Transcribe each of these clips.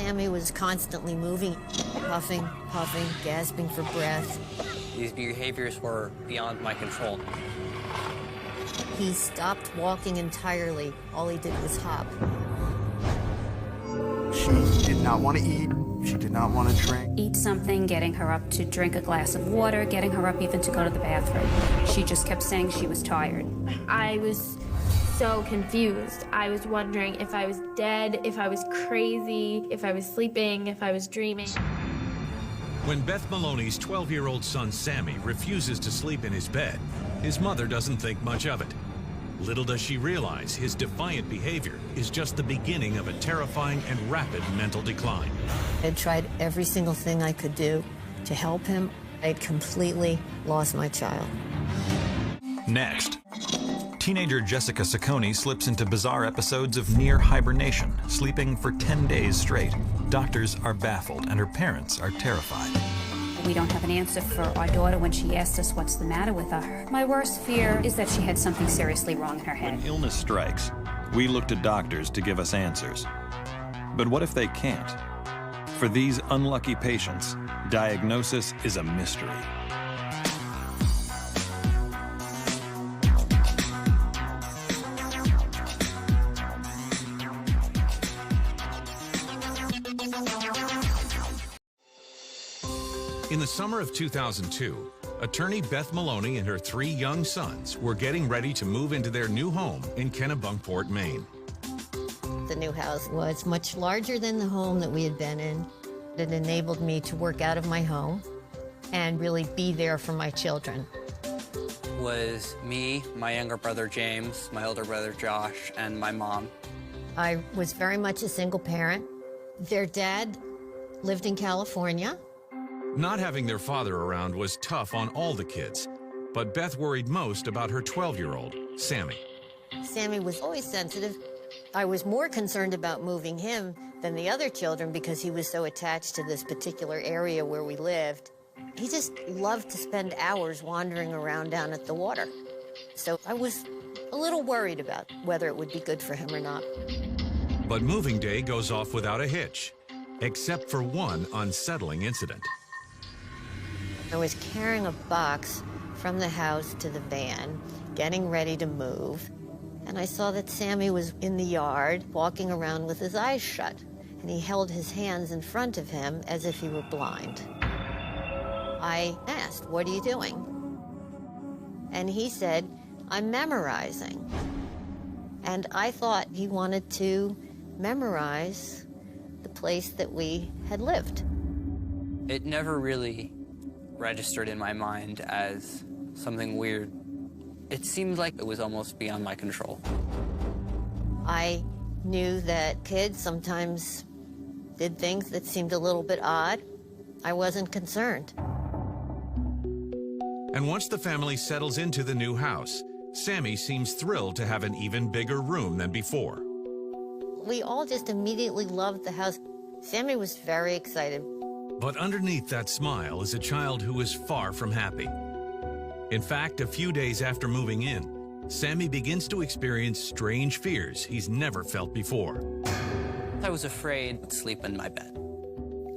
Sammy was constantly moving, puffing, gasping for breath. These behaviors were beyond my control. He stopped walking entirely. All he did was hop. She did not want to eat. She did not want to drink. Eat something, getting her up to drink a glass of water, getting her up even to go to the bathroom. She just kept saying she was tired. I was so confused. I was wondering if I was dead, if I was crazy, if I was sleeping, if I was dreaming. When Beth Maloney's 12-year-old son Sammy refuses to sleep in his bed, his mother doesn't think much of it. Little does she realize his defiant behavior is just the beginning of a terrifying and rapid mental decline. I had tried every single thing I could do to help him. I had completely lost my child. Next, teenager Jessica Saccone slips into bizarre episodes of near hibernation, sleeping for 10 days straight. Doctors are baffled and her parents are terrified. We don't have an answer for our daughter when she asks us what's the matter with her. My worst fear is that she had something seriously wrong in her head. When illness strikes, we look to doctors to give us answers. But what if they can't? For these unlucky patients, diagnosis is a mystery. In the summer of 2002, attorney Beth Maloney and her 3 young sons were getting ready to move into their new home in Kennebunkport, Maine. The new house was much larger than the home that we had been in. It enabled me to work out of my home and really be there for my children. It was me, my younger brother James, my older brother Josh, and my mom. I was very much a single parent. Their dad lived in California. Not having their father around was tough on all the kids, but Beth worried most about her 12-year-old, Sammy. Sammy was always sensitive. I was more concerned about moving him than the other children because he was so attached to this particular area where we lived. He just loved to spend hours wandering around down at the water. So I was a little worried about whether it would be good for him or not. But moving day goes off without a hitch, except for one unsettling incident. I was carrying a box from the house to the van, getting ready to move, and I saw that Sammy was in the yard, walking around with his eyes shut, and he held his hands in front of him as if he were blind. I asked, "What are you doing?" And he said, "I'm memorizing." And I thought he wanted to memorize the place that we had lived. It never really registered in my mind as something weird. It seemed like it was almost beyond my control. I knew that kids sometimes did things that seemed a little bit odd. I wasn't concerned. And once the family settles into the new house, Sammy seems thrilled to have an even bigger room than before. We all just immediately loved the house. Sammy was very excited. But underneath that smile is a child who is far from happy. In fact, a few days after moving in, Sammy begins to experience strange fears he's never felt before. I was afraid to sleep in my bed.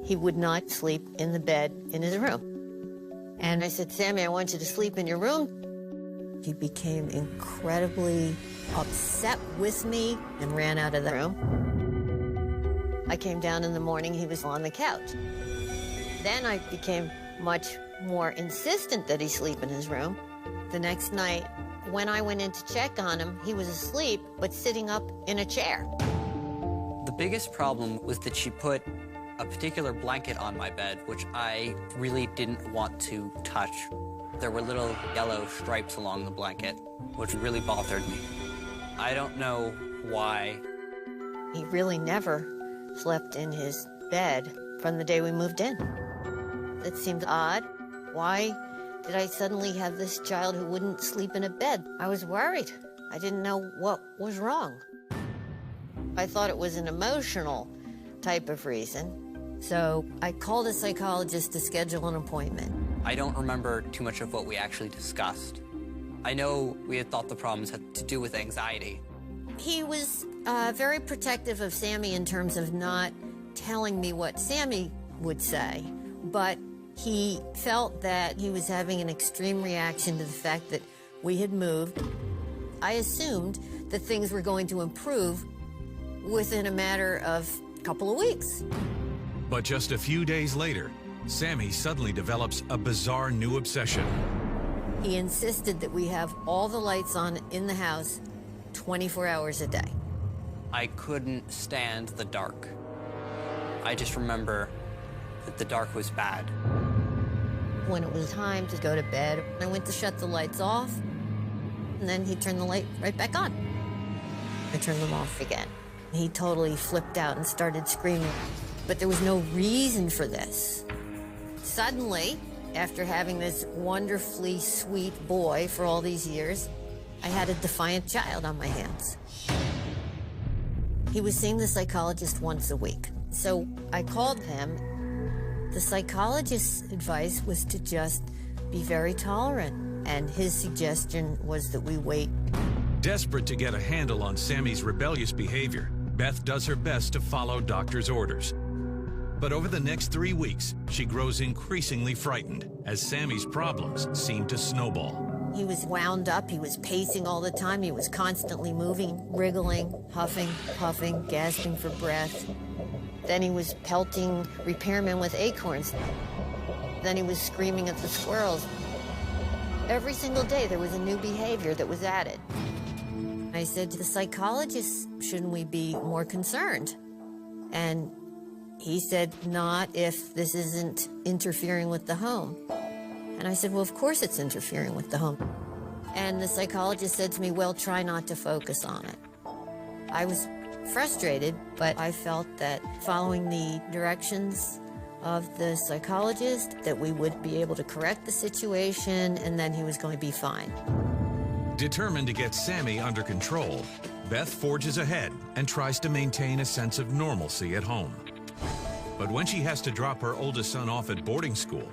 He would not sleep in the bed in his room. And I said, "Sammy, I want you to sleep in your room." He became incredibly upset with me and ran out of the room. I came down in the morning, he was on the couch. Then I became much more insistent that he sleep in his room. The next night, when I went in to check on him, he was asleep, but sitting up in a chair. The biggest problem was that she put a particular blanket on my bed, which I really didn't want to touch. There were little yellow stripes along the blanket, which really bothered me. I don't know why. He really never slept in his bed from the day we moved in. It seemed odd. Why did I suddenly have this child who wouldn't sleep in a bed? I was worried. I didn't know what was wrong. I thought it was an emotional type of reason. So I called a psychologist to schedule an appointment. I don't remember too much of what we actually discussed. I know we had thought the problems had to do with anxiety. He was very protective of Sammy in terms of not telling me what Sammy would say, but he felt that he was having an extreme reaction to the fact that we had moved. I assumed that things were going to improve within a matter of a couple of weeks. But just a few days later, Sammy suddenly develops a bizarre new obsession. He insisted that we have all the lights on in the house 24 hours a day. I couldn't stand the dark. I just remember that the dark was bad. When it was time to go to bed, I went to shut the lights off, and then he turned the light right back on. I turned them off again. He totally flipped out and started screaming, but there was no reason for this. Suddenly, after having this wonderfully sweet boy for all these years, I had a defiant child on my hands. He was seeing the psychologist once a week, so I called him. The psychologist's advice was to just be very tolerant, and his suggestion was that we wait. Desperate to get a handle on Sammy's rebellious behavior, Beth does her best to follow doctor's orders. But over the next 3 weeks, she grows increasingly frightened as Sammy's problems seem to snowball. He was wound up, he was pacing all the time, he was constantly moving, wriggling, huffing, puffing, gasping for breath. Then he was pelting repairmen with acorns. Then he was screaming at the squirrels. Every single day there was a new behavior that was added. I said to the psychologist, shouldn't we be more concerned? And he said, not if this isn't interfering with the home. And I said, well, of course it's interfering with the home. And the psychologist said to me, well, try not to focus on it. I was frustrated, but I felt that following the directions of the psychologist, that we would be able to correct the situation, and then he was going to be fine. Determined to get Sammy under control, Beth forges ahead and tries to maintain a sense of normalcy at home. But when she has to drop her oldest son off at boarding school,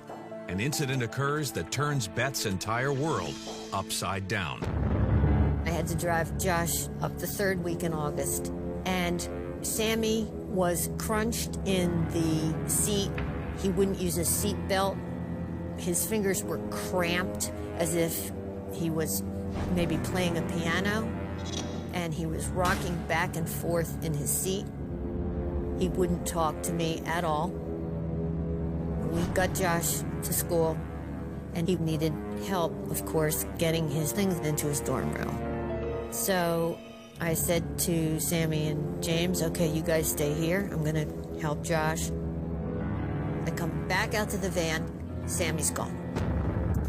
an incident occurs that turns Beth's entire world upside down. I had to drive Josh up the 3rd week in August, and Sammy was crunched in the seat. He wouldn't use a seat belt. His fingers were cramped as if he was maybe playing a piano, and he was rocking back and forth in his seat. He wouldn't talk to me at all. We got Josh to school, and he needed help, of course, getting his things into his dorm room. So I said to Sammy and James, okay, you guys stay here. I'm gonna help Josh. I come back out to the van, Sammy's gone.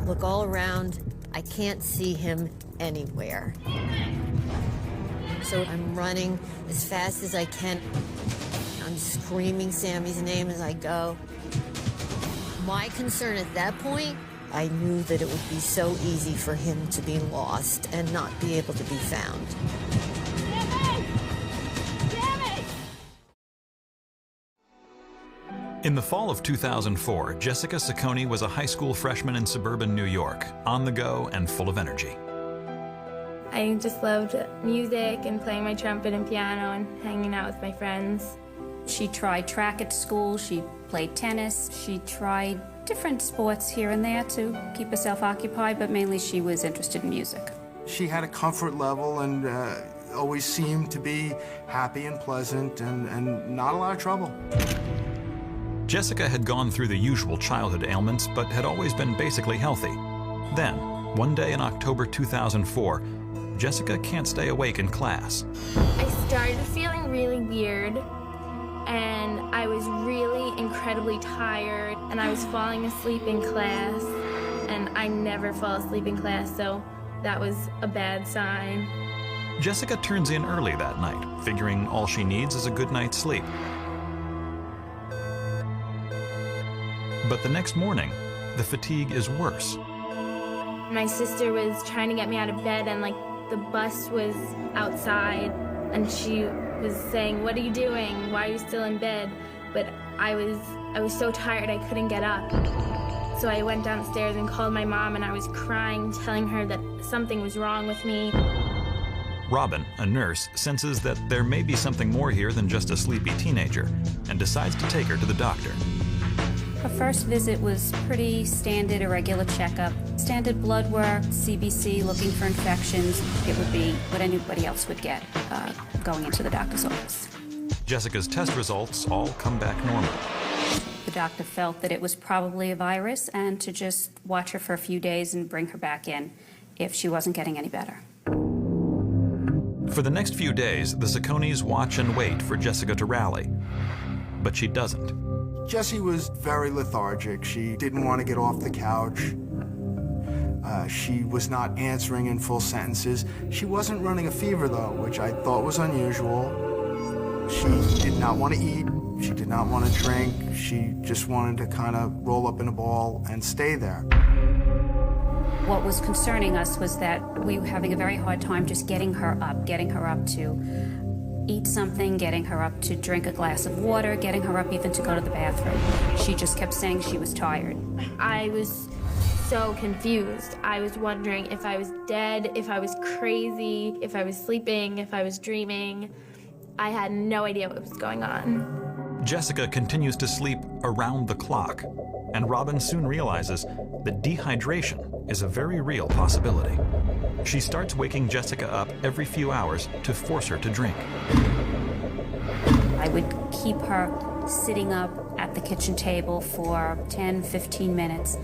Look all around, I can't see him anywhere. So I'm running as fast as I can. I'm screaming Sammy's name as I go. My concern at that point, I knew that it would be so easy for him to be lost and not be able to be found. In the fall of 2004, Jessica Ciccone was a high school freshman in suburban New York, on the go and full of energy. I just loved music and playing my trumpet and piano and hanging out with my friends. She tried track at school, she played tennis, she tried different sports here and there to keep herself occupied, but mainly she was interested in music. She had a comfort level and always seemed to be happy and pleasant and not a lot of trouble. Jessica had gone through the usual childhood ailments, but had always been basically healthy. Then, one day in October 2004, Jessica can't stay awake in class. I started feeling really weird, and I was really incredibly tired, and I was falling asleep in class, and I never fall asleep in class, so that was a bad sign. Jessica turns in early that night, figuring all she needs is a good night's sleep. But the next morning, the fatigue is worse. My sister was trying to get me out of bed, and the bus was outside, and she was saying, "What are you doing? Why are you still in bed?" But I was so tired I couldn't get up. So I went downstairs and called my mom, and I was crying, telling her that something was wrong with me. Robin, a nurse, senses that there may be something more here than just a sleepy teenager and decides to take her to the doctor. Her first visit was pretty standard, a regular checkup. Standard blood work, CBC, looking for infections. It would be what anybody else would get going into the doctor's office. Jessica's test results all come back normal. The doctor felt that it was probably a virus and to just watch her for a few days and bring her back in if she wasn't getting any better. For the next few days, the Sacconis watch and wait for Jessica to rally. But she doesn't. Jessie was very lethargic. She didn't want to get off the couch. She was not answering in full sentences. She wasn't running a fever, though, which I thought was unusual. She did not want to eat. She did not want to drink. She just wanted to kind of roll up in a ball and stay there. What was concerning us was that we were having a very hard time just getting her up to eat something, getting her up to drink a glass of water, getting her up even to go to the bathroom. She just kept saying she was tired. I was so confused. I was wondering if I was dead, if I was crazy, if I was sleeping, if I was dreaming. I had no idea what was going on. Jessica continues to sleep around the clock, and Robin soon realizes that dehydration is a very real possibility. She starts waking Jessica up every few hours to force her to drink. I would keep her sitting up at the kitchen table for 10, 15 minutes,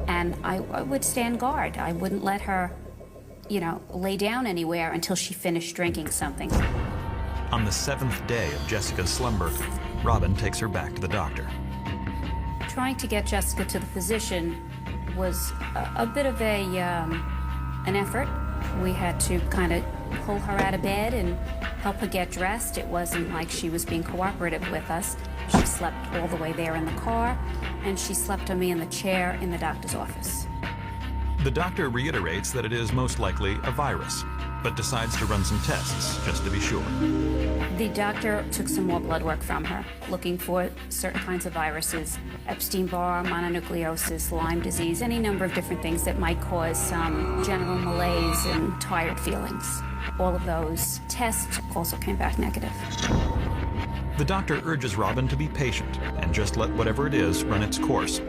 and I would stand guard. I wouldn't let her, lay down anywhere until she finished drinking something. On the 7th day of Jessica's slumber, Robin takes her back to the doctor. Trying to get Jessica to the physician was a bit of an effort. We had to kind of pull her out of bed and help her get dressed. It wasn't like she was being cooperative with us. She slept all the way there in the car, and she slept on me in the chair in the doctor's office. The doctor reiterates that it is most likely a virus, but decides to run some tests just to be sure. The doctor took some more blood work from her, looking for certain kinds of viruses, Epstein-Barr, mononucleosis, Lyme disease, any number of different things that might cause some general malaise and tired feelings. All of those tests also came back negative. The doctor urges Robin to be patient and just let whatever it is run its course.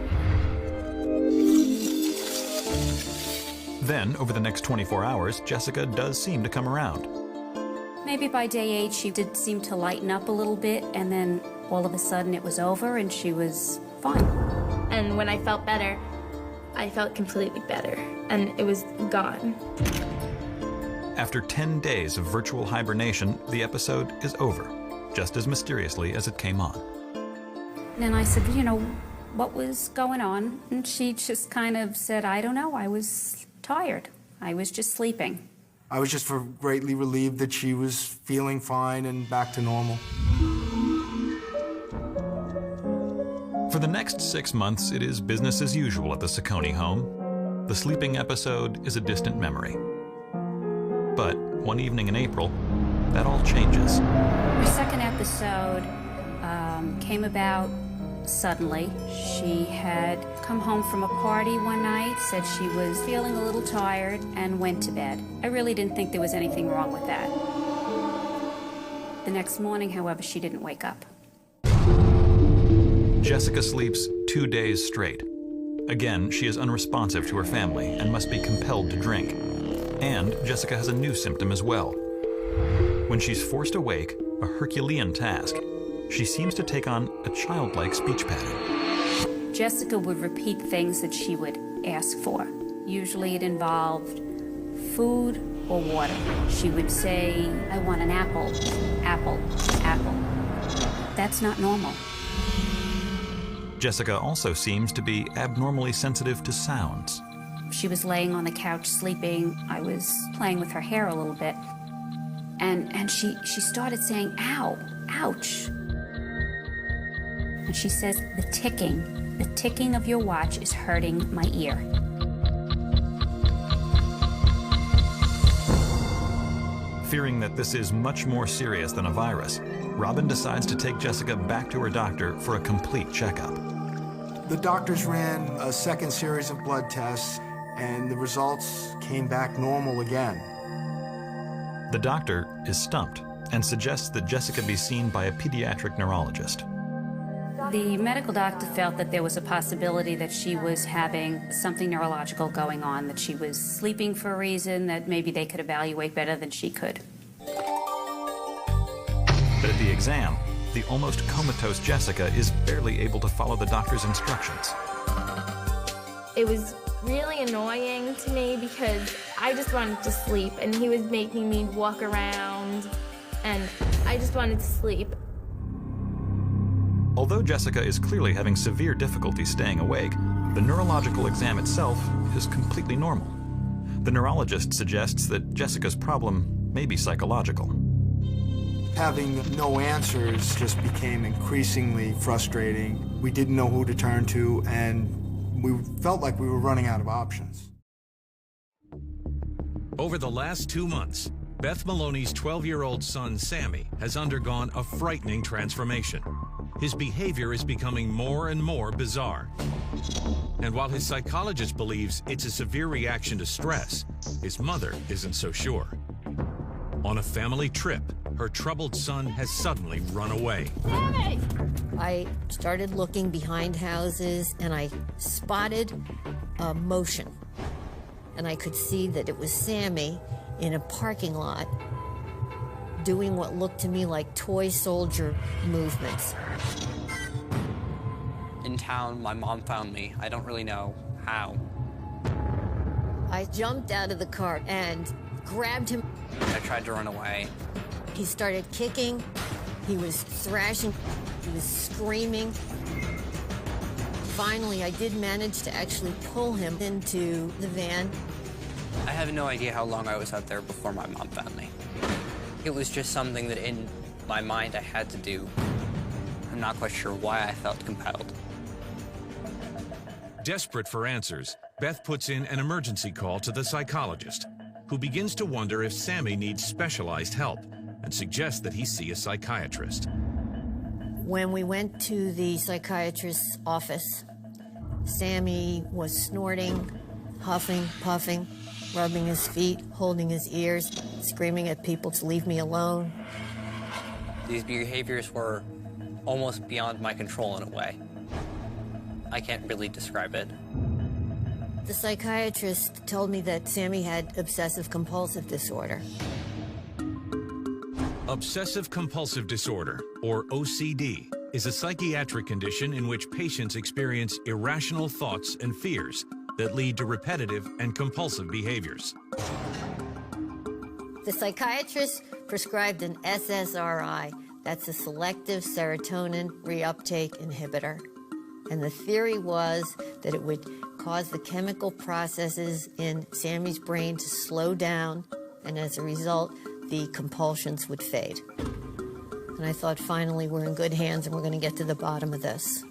Then, over the next 24 hours, Jessica does seem to come around. Maybe by day 8, she did seem to lighten up a little bit, and then all of a sudden it was over and she was fine. And when I felt better, I felt completely better, and it was gone. After 10 days of virtual hibernation, the episode is over, just as mysteriously as it came on. And I said, what was going on? And she just kind of said, I don't know, I was tired. I was just sleeping. I was just greatly relieved that she was feeling fine and back to normal. For the next 6 months, it is business as usual at the Sacconi home. The sleeping episode is a distant memory. But one evening in April, that all changes. Her second episode came about suddenly. She had come home from a party one night, said she was feeling a little tired, and went to bed. I really didn't think there was anything wrong with that. The next morning, however, she didn't wake up. Jessica sleeps 2 days straight. Again, she is unresponsive to her family and must be compelled to drink. And Jessica has a new symptom as well. When she's forced awake, a Herculean task, she seems to take on a childlike speech pattern. Jessica would repeat things that she would ask for. Usually it involved food or water. She would say, I want an apple, apple, apple. That's not normal. Jessica also seems to be abnormally sensitive to sounds. She was laying on the couch sleeping. I was playing with her hair a little bit. And she started saying, ow, ouch. And she says, the ticking of your watch is hurting my ear. Fearing that this is much more serious than a virus, Robin decides to take Jessica back to her doctor for a complete checkup. The doctors ran a second series of blood tests, and the results came back normal again. The doctor is stumped and suggests that Jessica be seen by a pediatric neurologist. The medical doctor felt that there was a possibility that she was having something neurological going on, that she was sleeping for a reason that maybe they could evaluate better than she could. But at the exam, the almost comatose Jessica is barely able to follow the doctor's instructions. It was really annoying to me because I just wanted to sleep and he was making me walk around and I just wanted to sleep. Although Jessica is clearly having severe difficulty staying awake, the neurological exam itself is completely normal. The neurologist suggests that Jessica's problem may be psychological. Having no answers just became increasingly frustrating. We didn't know who to turn to, and we felt like we were running out of options. Over the last 2 months, Beth Maloney's 12-year-old son, Sammy, has undergone a frightening transformation. His behavior is becoming more and more bizarre. And while his psychologist believes it's a severe reaction to stress, his mother isn't so sure. On a family trip, her troubled son has suddenly run away. Hey! I started looking behind houses and I spotted a motion. And I could see that it was Sammy in a parking lot doing what looked to me like toy soldier movements. In town, my mom found me. I don't really know how. I jumped out of the car and grabbed him. I tried to run away. He started kicking, he was thrashing, he was screaming. Finally, I did manage to actually pull him into the van. I have no idea how long I was out there before my mom found me. It was just something that in my mind I had to do. I'm not quite sure why I felt compelled. Desperate for answers, Beth puts in an emergency call to the psychologist, who begins to wonder if Sammy needs specialized help and suggests that he see a psychiatrist. When we went to the psychiatrist's office, Sammy was snorting, huffing, puffing, rubbing his feet, holding his ears, screaming at people to leave me alone. These behaviors were almost beyond my control in a way. I can't really describe it. The psychiatrist told me that Sammy had obsessive-compulsive disorder. Obsessive-compulsive disorder, or OCD, is a psychiatric condition in which patients experience irrational thoughts and fears that lead to repetitive and compulsive behaviors. The psychiatrist prescribed an SSRI, that's a selective serotonin reuptake inhibitor. And the theory was that it would cause the chemical processes in Sammy's brain to slow down, and as a result, the compulsions would fade. And I thought, finally, we're in good hands and we're going to get to the bottom of this.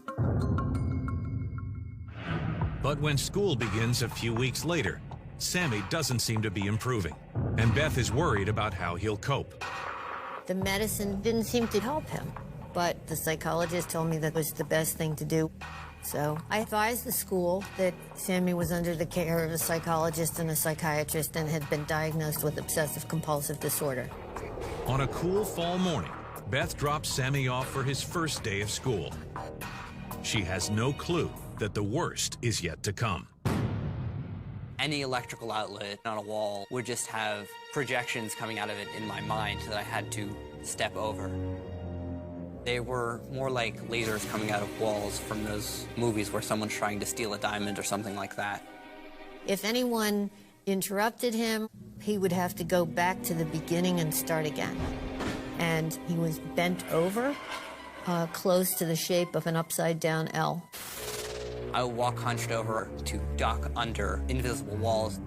But when school begins a few weeks later, Sammy doesn't seem to be improving, and Beth is worried about how he'll cope. The medicine didn't seem to help him, but the psychologist told me that was the best thing to do. So I advised the school that Sammy was under the care of a psychologist and a psychiatrist and had been diagnosed with obsessive-compulsive disorder. On a cool fall morning, Beth drops Sammy off for his first day of school. She has no clue that the worst is yet to come. Any electrical outlet on a wall would just have projections coming out of it in my mind that I had to step over. They were more like lasers coming out of walls from those movies where someone's trying to steal a diamond or something like that. If anyone interrupted him, he would have to go back to the beginning and start again. And he was bent over, close to the shape of an upside-down L. I would walk hunched over to duck under invisible walls.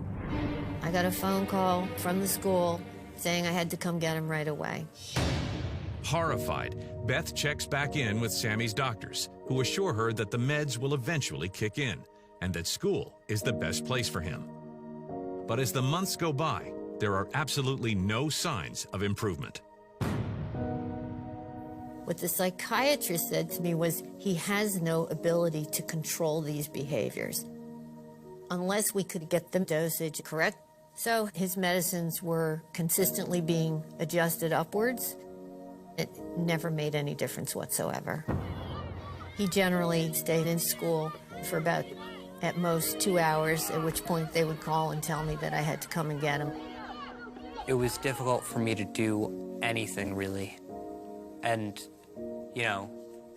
I got a phone call from the school saying I had to come get him right away. Horrified, Beth checks back in with Sammy's doctors, who assure her that the meds will eventually kick in and that school is the best place for him. But as the months go by, there are absolutely no signs of improvement. What the psychiatrist said to me was he has no ability to control these behaviors. Unless we could get the dosage correct, So his medicines were consistently being adjusted upwards. It never made any difference whatsoever. He generally stayed in school for about, at most, 2 hours, at which point they would call and tell me that I had to come and get him. It was difficult for me to do anything, really. And, you know,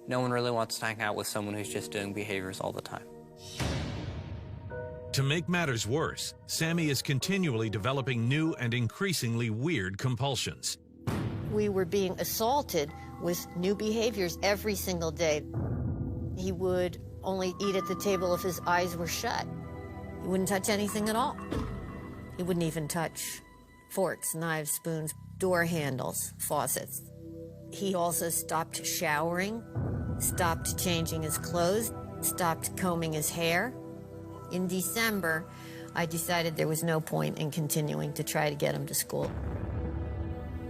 no one really wants to hang out with someone who's just doing behaviors all the time. To make matters worse, Sammy is continually developing new and increasingly weird compulsions. We were being assaulted with new behaviors every single day. He would only eat at the table if his eyes were shut. He wouldn't touch anything at all. He wouldn't even touch forks, knives, spoons, door handles, faucets. He also stopped showering, stopped changing his clothes, stopped combing his hair. In December, I decided there was no point in continuing to try to get him to school.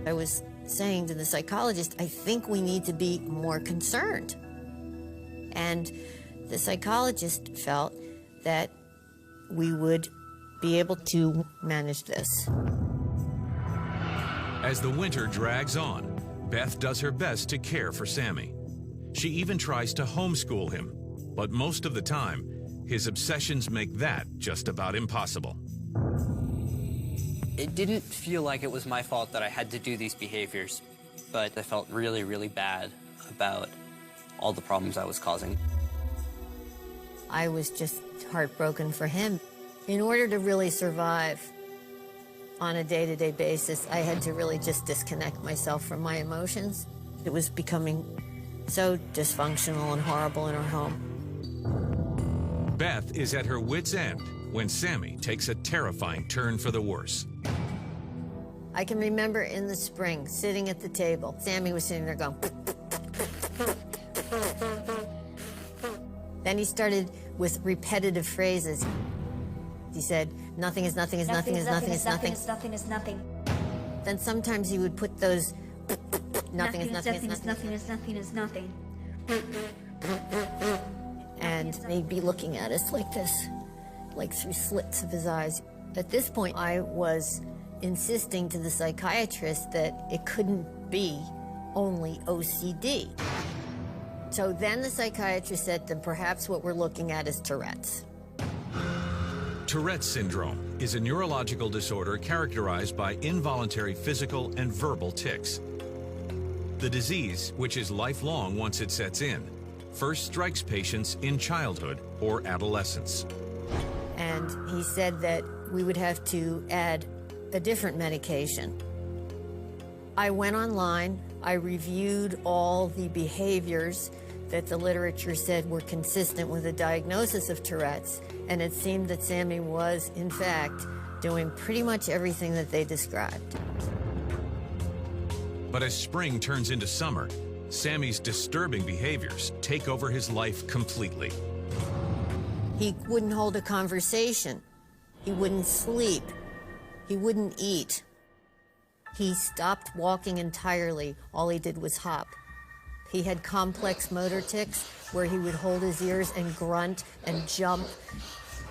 I was saying to the psychologist, I think we need to be more concerned. And the psychologist felt that we would be able to manage this. As the winter drags on, Beth does her best to care for Sammy. She even tries to homeschool him, but most of the time, his obsessions make that just about impossible. It didn't feel like it was my fault that I had to do these behaviors, but I felt really, really bad about all the problems I was causing. I was just heartbroken for him. In order to really survive on a day-to-day basis, I had to really just disconnect myself from my emotions. It was becoming so dysfunctional and horrible in our home. Beth is at her wit's end when Sammy takes a terrifying turn for the worse. I can remember in the spring, sitting at the table, Sammy was sitting there going. Then he started with repetitive phrases. He said, nothing is nothing is nothing is nothing is nothing. Nothing is nothing. Then sometimes he would put those nothing is nothing is nothing. Nothing is nothing. And he'd be looking at us like this, like through slits of his eyes. At this point, I was insisting to the psychiatrist that it couldn't be only OCD. So then the psychiatrist said that perhaps what we're looking at is Tourette's. Tourette's syndrome is a neurological disorder characterized by involuntary physical and verbal tics. The disease, which is lifelong once it sets in, first strikes patients in childhood or adolescence. And he said that we would have to add a different medication. I went online, I reviewed all the behaviors that the literature said were consistent with a diagnosis of Tourette's, and it seemed that Sammy was, in fact, doing pretty much everything that they described. But as spring turns into summer, Sammy's disturbing behaviors take over his life completely. He wouldn't hold a conversation. He wouldn't sleep. He wouldn't eat. He stopped walking entirely. All he did was hop. He had complex motor tics where he would hold his ears and grunt and jump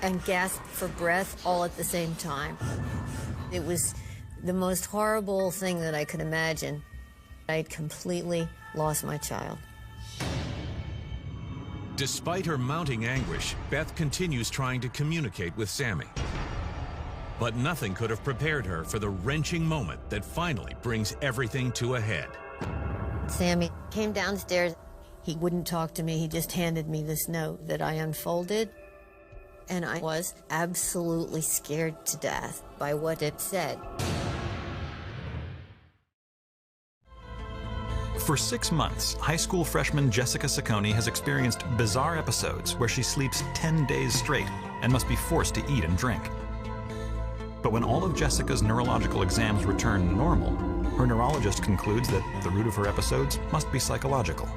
and gasp for breath all at the same time. It was the most horrible thing that I could imagine. I'd completely lost my child. Despite her mounting anguish, Beth continues trying to communicate with Sammy. But nothing could have prepared her for the wrenching moment that finally brings everything to a head. Sammy came downstairs. He wouldn't talk to me. He just handed me this note that I unfolded. And I was absolutely scared to death by what it said. For 6 months, high school freshman Jessica Saccone has experienced bizarre episodes where she sleeps 10 days straight and must be forced to eat and drink. But when all of Jessica's neurological exams return normal, her neurologist concludes that the root of her episodes must be psychological.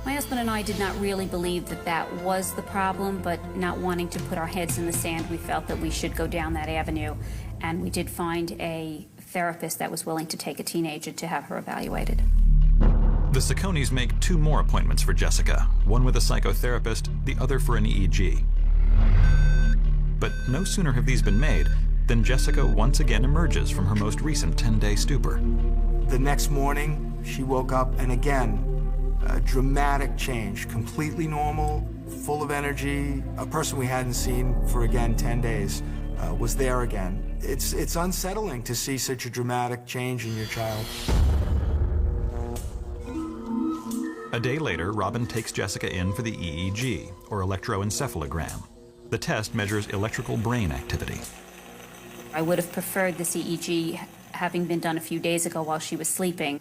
My husband and I did not really believe that that was the problem, but not wanting to put our heads in the sand, we felt that we should go down that avenue. And we did find a therapist that was willing to take a teenager to have her evaluated. The Saccones make 2 more appointments for Jessica, one with a psychotherapist, the other for an EEG. But no sooner have these been made Then Jessica once again emerges from her most recent 10-day stupor. The next morning, she woke up, and again, a dramatic change, completely normal, full of energy. A person we hadn't seen for, again, 10 days was there again. It's unsettling to see such a dramatic change in your child. A day later, Robin takes Jessica in for the EEG, or electroencephalogram. The test measures electrical brain activity. I would have preferred this EEG having been done a few days ago while she was sleeping,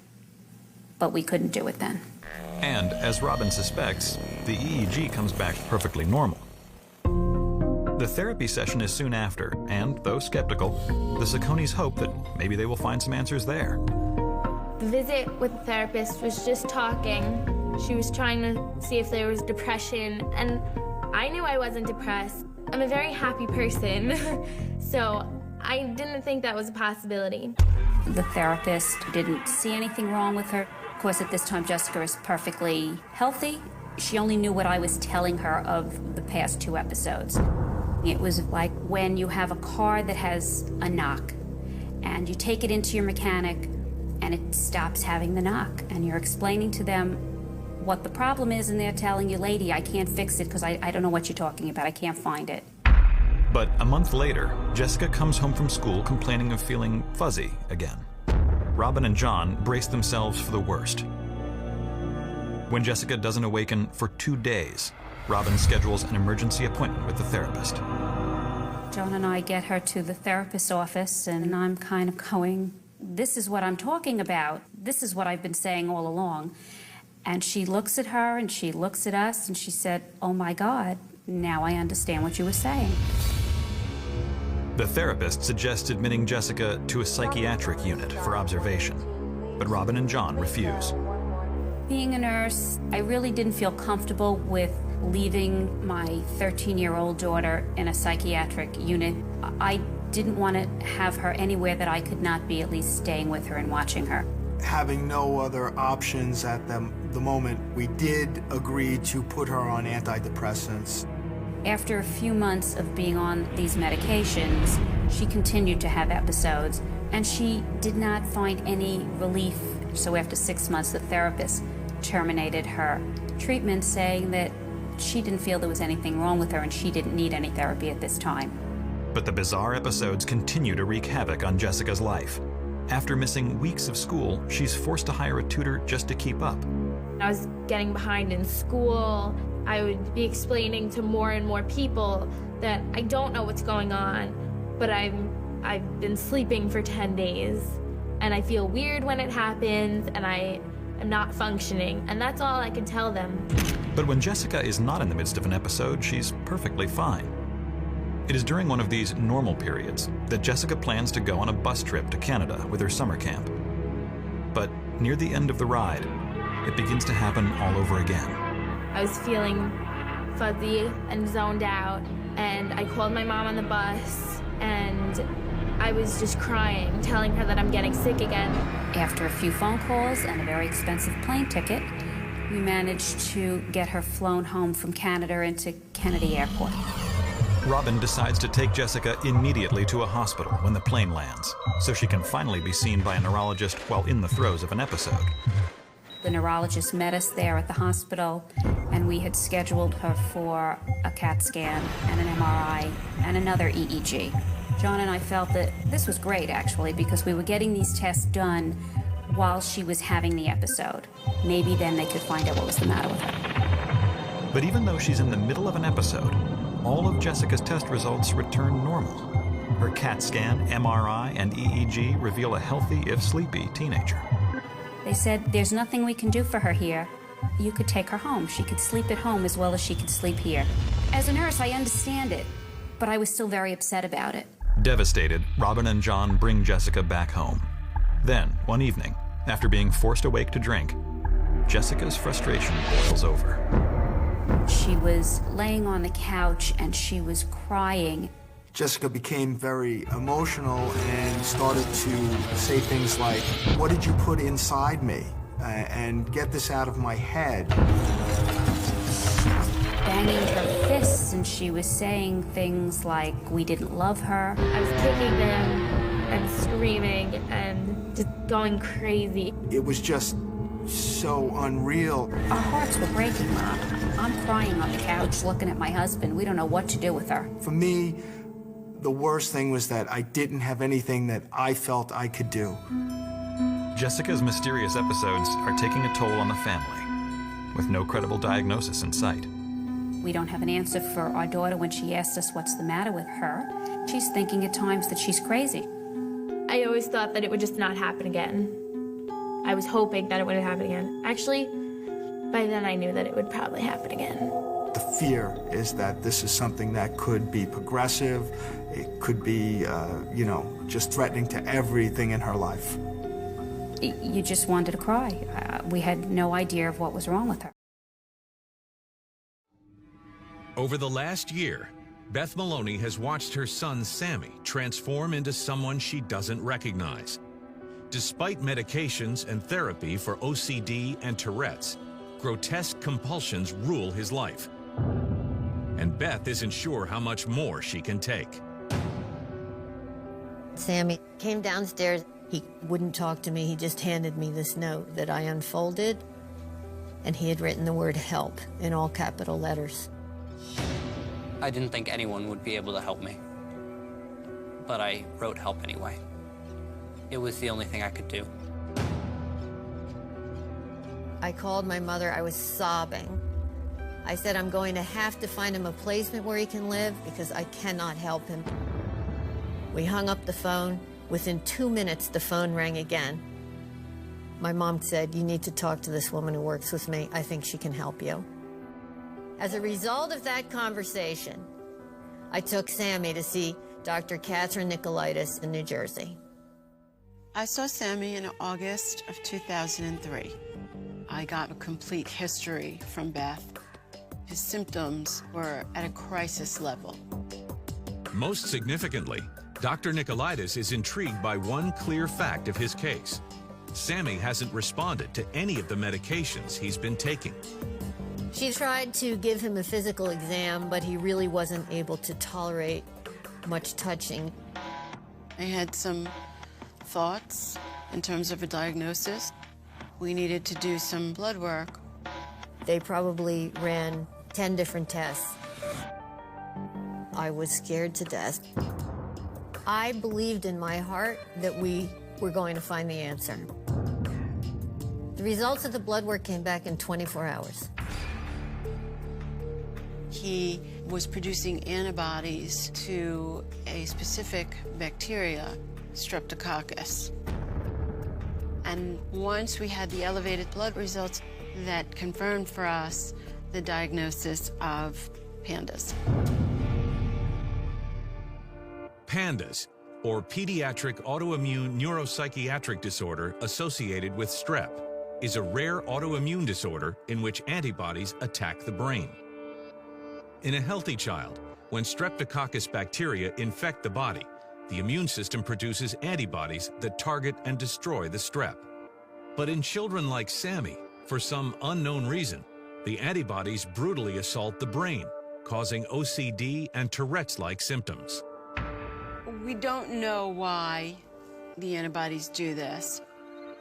but we couldn't do it then. And, as Robin suspects, the EEG comes back perfectly normal. The therapy session is soon after, and, though skeptical, the Sacconis hope that maybe they will find some answers there. The visit with the therapist was just talking. She was trying to see if there was depression, and I knew I wasn't depressed. I'm a very happy person, so I didn't think that was a possibility. The therapist didn't see anything wrong with her. Of course, at this time, Jessica is perfectly healthy. She only knew what I was telling her of the past 2 episodes. It was like when you have a car that has a knock, and you take it into your mechanic, and it stops having the knock, and you're explaining to them what the problem is, and they're telling you, lady, I can't fix it because I don't know what you're talking about. I can't find it. But a month later, Jessica comes home from school complaining of feeling fuzzy again. Robin and John brace themselves for the worst. When Jessica doesn't awaken for 2 days, Robin schedules an emergency appointment with the therapist. John and I get her to the therapist's office, and I'm kind of going, this is what I'm talking about. This is what I've been saying all along. And she looks at her, and she looks at us, and she said, oh my God, now I understand what you were saying. The therapist suggests admitting Jessica to a psychiatric unit for observation, but Robin and John refuse. Being a nurse, I really didn't feel comfortable with leaving my 13-year-old daughter in a psychiatric unit. I didn't want to have her anywhere that I could not be at least staying with her and watching her. Having no other options at the moment, we did agree to put her on antidepressants. After a few months of being on these medications, she continued to have episodes, and she did not find any relief. So after 6 months, the therapist terminated her treatment, saying that she didn't feel there was anything wrong with her and she didn't need any therapy at this time. But the bizarre episodes continue to wreak havoc on Jessica's life. After missing weeks of school, she's forced to hire a tutor just to keep up. I was getting behind in school. I would be explaining to more and more people that I don't know what's going on, but I've been sleeping for 10 days, and I feel weird when it happens, and I am not functioning, and that's all I can tell them. But when Jessica is not in the midst of an episode, she's perfectly fine. It is during one of these normal periods that Jessica plans to go on a bus trip to Canada with her summer camp. But near the end of the ride, it begins to happen all over again. I was feeling fuzzy and zoned out, and I called my mom on the bus, and I was just crying, telling her that I'm getting sick again. After a few phone calls and a very expensive plane ticket, we managed to get her flown home from Canada into Kennedy Airport. Robin decides to take Jessica immediately to a hospital when the plane lands, so she can finally be seen by a neurologist while in the throes of an episode. The neurologist met us there at the hospital, and we had scheduled her for a CAT scan and an MRI and another EEG. John and I felt that this was great, actually, because we were getting these tests done while she was having the episode. Maybe then they could find out what was the matter with her. But even though she's in the middle of an episode, all of Jessica's test results return normal. Her CAT scan, MRI, and EEG reveal a healthy, if sleepy, teenager. They said, there's nothing we can do for her here. You could take her home. She could sleep at home as well as she could sleep here. As a nurse, I understand it, but I was still very upset about it. Devastated, Robin and John bring Jessica back home. Then, one evening, after being forced awake to drink, Jessica's frustration boils over. She was laying on the couch and she was crying. Jessica became very emotional and started to say things like, "What did you put inside me?" And "Get this out of my head." Banging her fists and she was saying things like we didn't love her. I was kicking them and screaming and just going crazy. It was just so unreal. Our hearts were breaking, Mom. I'm crying on the couch looking at my husband. We don't know what to do with her. For me, the worst thing was that I didn't have anything that I felt I could do. Jessica's mysterious episodes are taking a toll on the family, with no credible diagnosis in sight. We don't have an answer for our daughter when she asks us what's the matter with her. She's thinking at times that she's crazy. I always thought that it would just not happen again. I was hoping that it wouldn't happen again. Actually, by then I knew that it would probably happen again. The fear is that this is something that could be progressive. It could be, just threatening to everything in her life. You just wanted to cry. We had no idea of what was wrong with her. Over the last year, Beth Maloney has watched her son Sammy transform into someone she doesn't recognize. Despite medications and therapy for OCD and Tourette's, grotesque compulsions rule his life. And Beth isn't sure how much more she can take. Sammy came downstairs. He wouldn't talk to me. He just handed me this note that I unfolded, and he had written the word help in all capital letters. I didn't think anyone would be able to help me, but I wrote help anyway. It was the only thing I could do. I called my mother. I was sobbing. I said, I'm going to have to find him a placement where he can live because I cannot help him. We hung up the phone. Within 2 minutes, the phone rang again. My mom said, you need to talk to this woman who works with me. I think she can help you. As a result of that conversation, I took Sammy to see Dr. Catherine Nicolaitis in New Jersey. I saw Sammy in August of 2003. I got a complete history from Beth. His symptoms were at a crisis level. Most significantly, Dr. Nicolaitis is intrigued by one clear fact of his case. Sammy hasn't responded to any of the medications he's been taking. She tried to give him a physical exam, but he really wasn't able to tolerate much touching. I had some thoughts in terms of a diagnosis. We needed to do some blood work. They probably ran 10 different tests. I was scared to death. I believed in my heart that we were going to find the answer. The results of the blood work came back in 24 hours. He was producing antibodies to a specific bacteria, Streptococcus. And once we had the elevated blood results, that confirmed for us the diagnosis of PANDAS. PANDAS, or Pediatric Autoimmune Neuropsychiatric Disorder associated with strep, is a rare autoimmune disorder in which antibodies attack the brain. In a healthy child, when Streptococcus bacteria infect the body, the immune system produces antibodies that target and destroy the strep. But in children like Sammy, for some unknown reason, the antibodies brutally assault the brain, causing OCD and Tourette's-like symptoms. We don't know why the antibodies do this.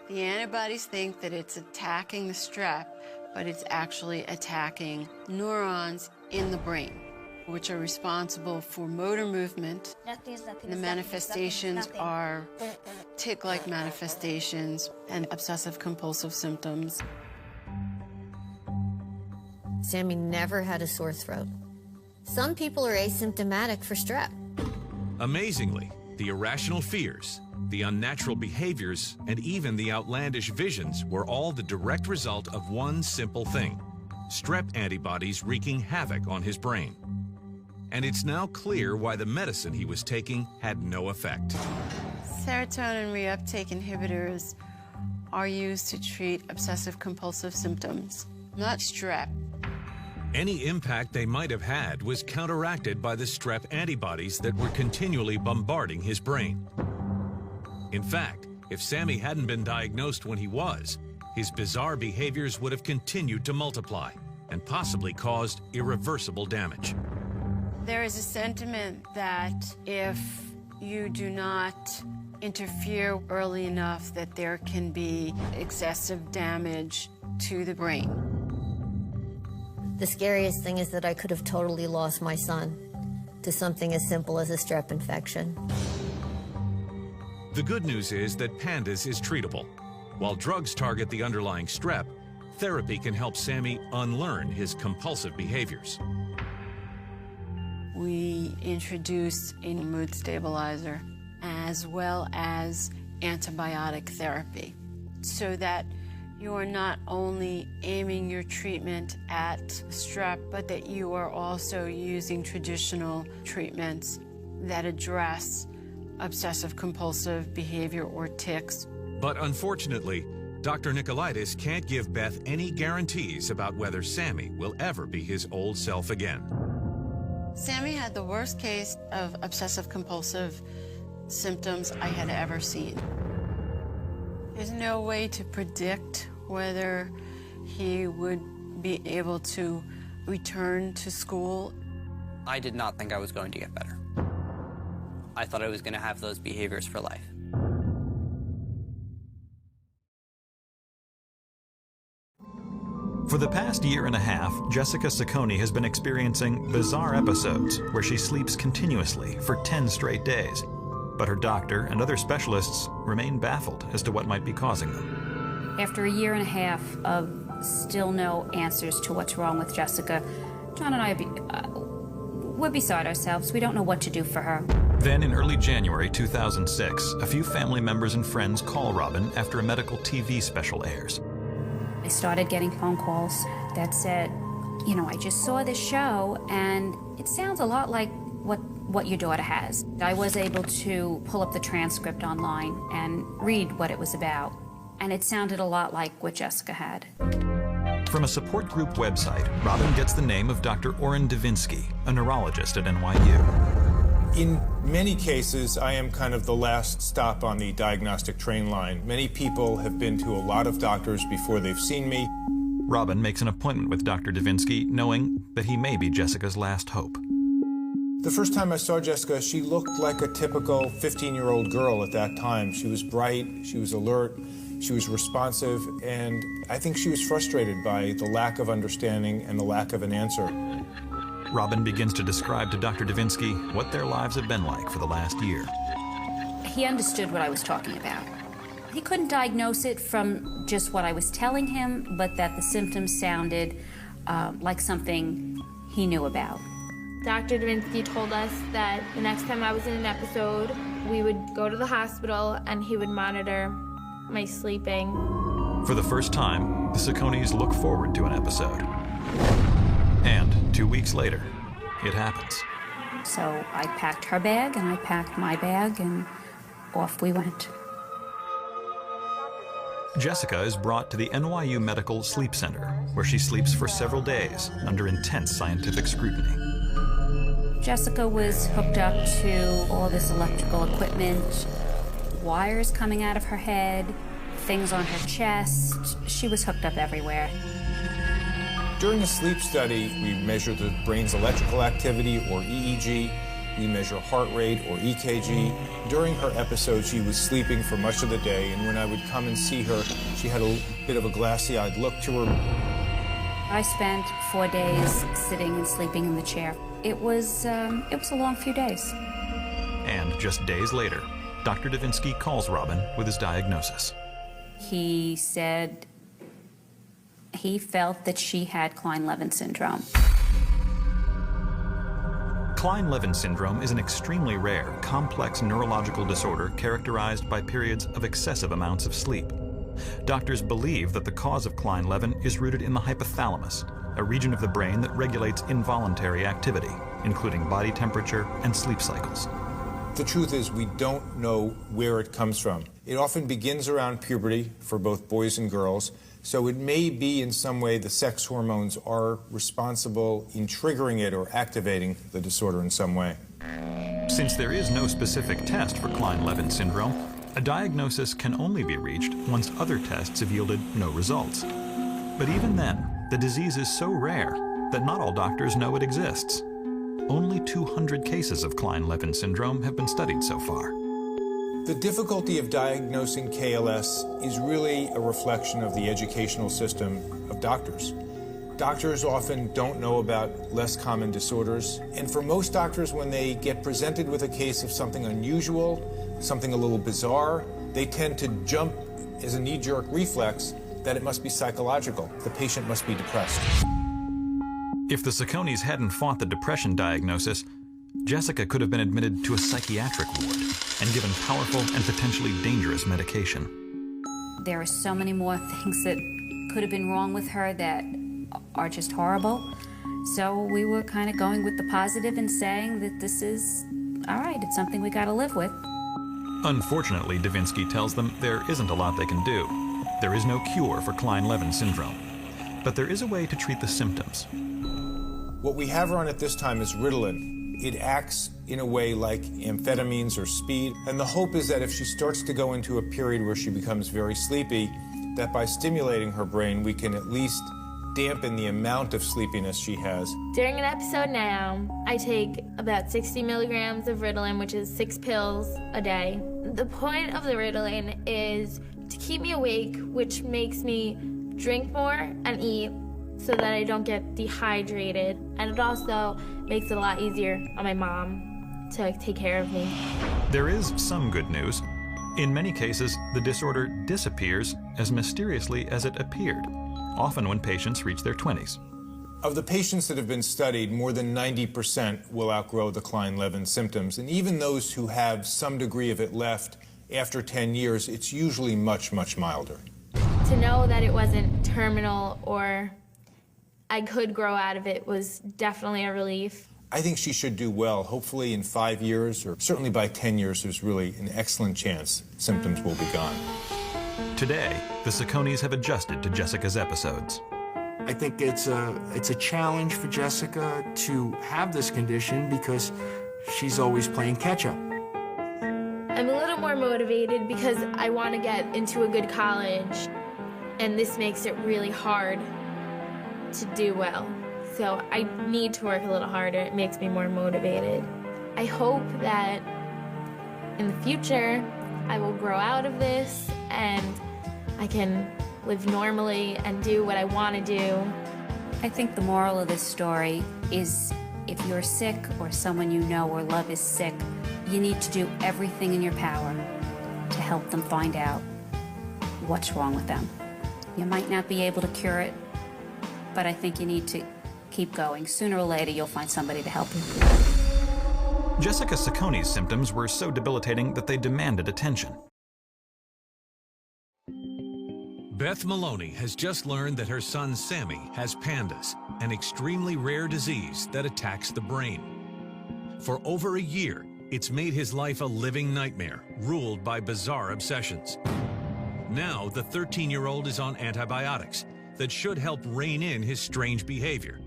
The antibodies think that it's attacking the strep, but it's actually attacking neurons in the brain, which are responsible for motor movement. The manifestations are tic-like manifestations and obsessive-compulsive symptoms. Sammy never had a sore throat. Some people are asymptomatic for strep. Amazingly, the irrational fears, the unnatural behaviors, and even the outlandish visions were all the direct result of one simple thing: strep antibodies wreaking havoc on his brain. And it's now clear why the medicine he was taking had no effect. Serotonin reuptake inhibitors are used to treat obsessive-compulsive symptoms, not strep. Any impact they might have had was counteracted by the strep antibodies that were continually bombarding his brain. In fact, if Sammy hadn't been diagnosed when he was, his bizarre behaviors would have continued to multiply and possibly caused irreversible damage. There is a sentiment that if you do not interfere early enough, that there can be excessive damage to the brain. The scariest thing is that I could have totally lost my son to something as simple as a strep infection. The good news is that PANDAS is treatable. While drugs target the underlying strep, therapy can help Sammy unlearn his compulsive behaviors. We introduce a mood stabilizer as well as antibiotic therapy so that you're not only aiming your treatment at strep, but that you are also using traditional treatments that address obsessive-compulsive behavior or tics. But unfortunately, Dr. Nicolaitis can't give Beth any guarantees about whether Sammy will ever be his old self again. Sammy had the worst case of obsessive-compulsive symptoms I had ever seen. There's no way to predict whether he would be able to return to school. I did not think I was going to get better. I thought I was going to have those behaviors for life. For the past year and a half, Jessica Saccone has been experiencing bizarre episodes where she sleeps continuously for 10 straight days. But her doctor and other specialists remain baffled as to what might be causing them. After a year and a half of still no answers to what's wrong with Jessica, John and I we're beside ourselves. We don't know what to do for her. Then in early January 2006, a few family members and friends call Robin after a medical TV special airs. I started getting phone calls that said, you know, I just saw this show and it sounds a lot like what your daughter has. I was able to pull up the transcript online and read what it was about, and it sounded a lot like what Jessica had. From a support group website, Robin gets the name of Dr. Orrin Davinsky, a neurologist at NYU. In many cases, I am kind of the last stop on the diagnostic train line. Many people have been to a lot of doctors before they've seen me. Robin makes an appointment with Dr. Davinsky, knowing that he may be Jessica's last hope. The first time I saw Jessica, she looked like a typical 15-year-old girl at that time. She was bright, she was alert, she was responsive, and I think she was frustrated by the lack of understanding and the lack of an answer. Robin begins to describe to Dr. Davinsky what their lives have been like for the last year. He understood what I was talking about. He couldn't diagnose it from just what I was telling him, but that the symptoms sounded like something he knew about. Dr. Davinsky told us that the next time I was in an episode, we would go to the hospital and he would monitor my sleeping. For the first time, the Saccones look forward to an episode. And 2 weeks later, it happens. So I packed her bag and I packed my bag and off we went. Jessica is brought to the NYU Medical Sleep Center, where she sleeps for several days under intense scientific scrutiny. Jessica was hooked up to all this electrical equipment, wires coming out of her head, things on her chest. She was hooked up everywhere. During a sleep study, we measure the brain's electrical activity, or EEG. We measure heart rate, or EKG. During her episode, she was sleeping for much of the day, and when I would come and see her, she had a bit of a glassy-eyed look to her. I spent 4 days sitting and sleeping in the chair. It was a long few days. And just days later, Dr. Davinsky calls Robin with his diagnosis. He said he felt that she had Klein-Levin syndrome. Klein-Levin syndrome is an extremely rare, complex neurological disorder characterized by periods of excessive amounts of sleep. Doctors believe that the cause of Klein-Levin is rooted in the hypothalamus, a region of the brain that regulates involuntary activity, including body temperature and sleep cycles. The truth is, we don't know where it comes from. It often begins around puberty for both boys and girls, so it may be in some way the sex hormones are responsible in triggering it or activating the disorder in some way. Since there is no specific test for Klein-Levin syndrome, a diagnosis can only be reached once other tests have yielded no results. But even then, the disease is so rare that not all doctors know it exists. only 200 cases of Klein-Levin syndrome have been studied so far. The difficulty of diagnosing KLS is really a reflection of the educational system of doctors. Doctors often don't know about less common disorders, and for most doctors, when they get presented with a case of something unusual, something a little bizarre, they tend to jump as a knee-jerk reflex that it must be psychological. The patient must be depressed. If the Sacconis hadn't fought the depression diagnosis, Jessica could have been admitted to a psychiatric ward and given powerful and potentially dangerous medication. There are so many more things that could have been wrong with her that are just horrible. So we were kind of going with the positive and saying that this is, all right, it's something we got to live with. Unfortunately, Davinsky tells them there isn't a lot they can do. There is no cure for Klein-Levin syndrome. But there is a way to treat the symptoms. What we have her on at this time is Ritalin. It acts in a way like amphetamines or speed, and the hope is that if she starts to go into a period where she becomes very sleepy, that by stimulating her brain, we can at least dampen the amount of sleepiness she has. During an episode now, I take about 60 milligrams of Ritalin, which is 6 pills a day. The point of the Ritalin is to keep me awake, which makes me drink more and eat so that I don't get dehydrated. And it also makes it a lot easier on my mom to take care of me. There is some good news. In many cases, the disorder disappears as mysteriously as it appeared, often when patients reach their 20s. Of the patients that have been studied, more than 90% will outgrow the Klein-Levin symptoms. And even those who have some degree of it left after 10 years, it's usually much, much milder. To know that it wasn't terminal or I could grow out of it was definitely a relief. I think she should do well. Hopefully in 5 years, or certainly by 10 years, there's really an excellent chance symptoms will be gone. Today, the Sacconis have adjusted to Jessica's episodes. I think it's a challenge for Jessica to have this condition because she's always playing catch-up. I'm a little more motivated because I want to get into a good college, and this makes it really hard to do well. So I need to work a little harder. It makes me more motivated. I hope that in the future I will grow out of this and I can live normally and do what I want to do. I think the moral of this story is if you're sick or someone you know or love is sick, you need to do everything in your power to help them find out what's wrong with them. You might not be able to cure it, but I think you need to keep going. Sooner or later, you'll find somebody to help you. Jessica Sacconi's symptoms were so debilitating that they demanded attention. Beth Maloney has just learned that her son Sammy has pandas, an extremely rare disease that attacks the brain. For over a year, it's made his life a living nightmare, ruled by bizarre obsessions. Now, the 13-year-old is on antibiotics that should help rein in his strange behavior,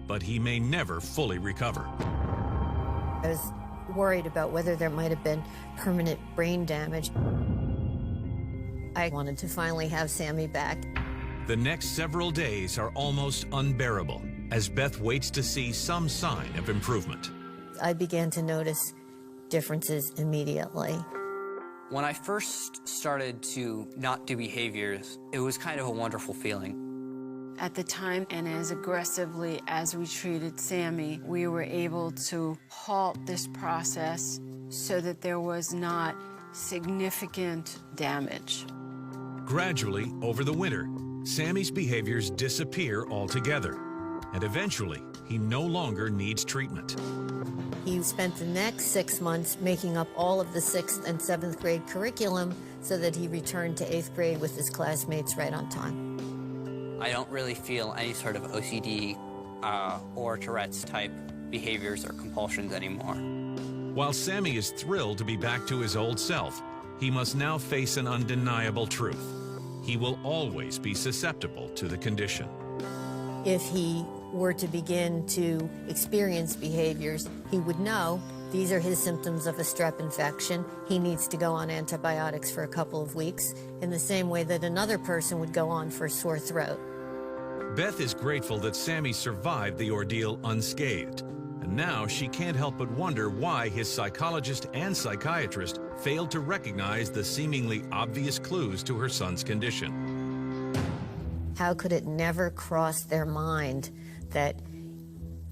but he may never fully recover. I was worried about whether there might have been permanent brain damage. I wanted to finally have Sammy back. The next several days are almost unbearable as Beth waits to see some sign of improvement. I began to notice differences immediately. When I first started to not do behaviors, it was kind of a wonderful feeling. At the time, and as aggressively as we treated Sammy, we were able to halt this process so that there was not significant damage. Gradually, over the winter, Sammy's behaviors disappear altogether, and eventually, he no longer needs treatment. He spent the next 6 months making up all of the 6th and 7th grade curriculum so that he returned to 8th grade with his classmates right on time. I don't really feel any sort of OCD or Tourette's type behaviors or compulsions anymore. While Sammy is thrilled to be back to his old self, he must now face an undeniable truth. He will always be susceptible to the condition. If he were to begin to experience behaviors, he would know these are his symptoms of a strep infection. He needs to go on antibiotics for a couple of weeks, in the same way that another person would go on for a sore throat. Beth is grateful that Sammy survived the ordeal unscathed, and Now she can't help but wonder why his psychologist and psychiatrist failed to recognize the seemingly obvious clues to her son's condition. How could it never cross their mind that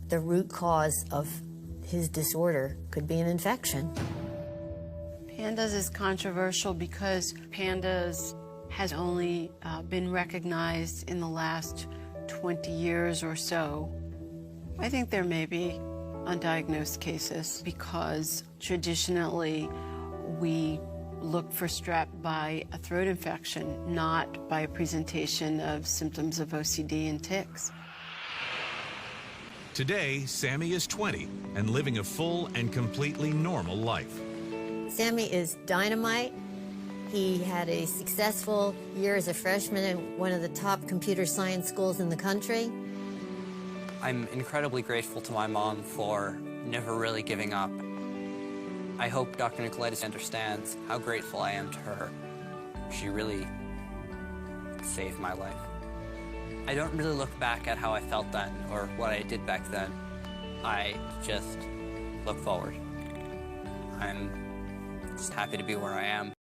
the root cause of his disorder could be an infection? PANDAS is controversial because PANDAS has only been recognized in the last 20 years or so. I think there may be undiagnosed cases because traditionally we look for strep by a throat infection, not by a presentation of symptoms of OCD and tics. Today, Sammy is 20 and living a full and completely normal life. Sammy is dynamite. He had a successful year as a freshman in one of the top computer science schools in the country. I'm incredibly grateful to my mom for never really giving up. I hope Dr. Nicolaitis understands how grateful I am to her. She really saved my life. I don't really look back at how I felt then or what I did back then. I just look forward. I'm just happy to be where I am.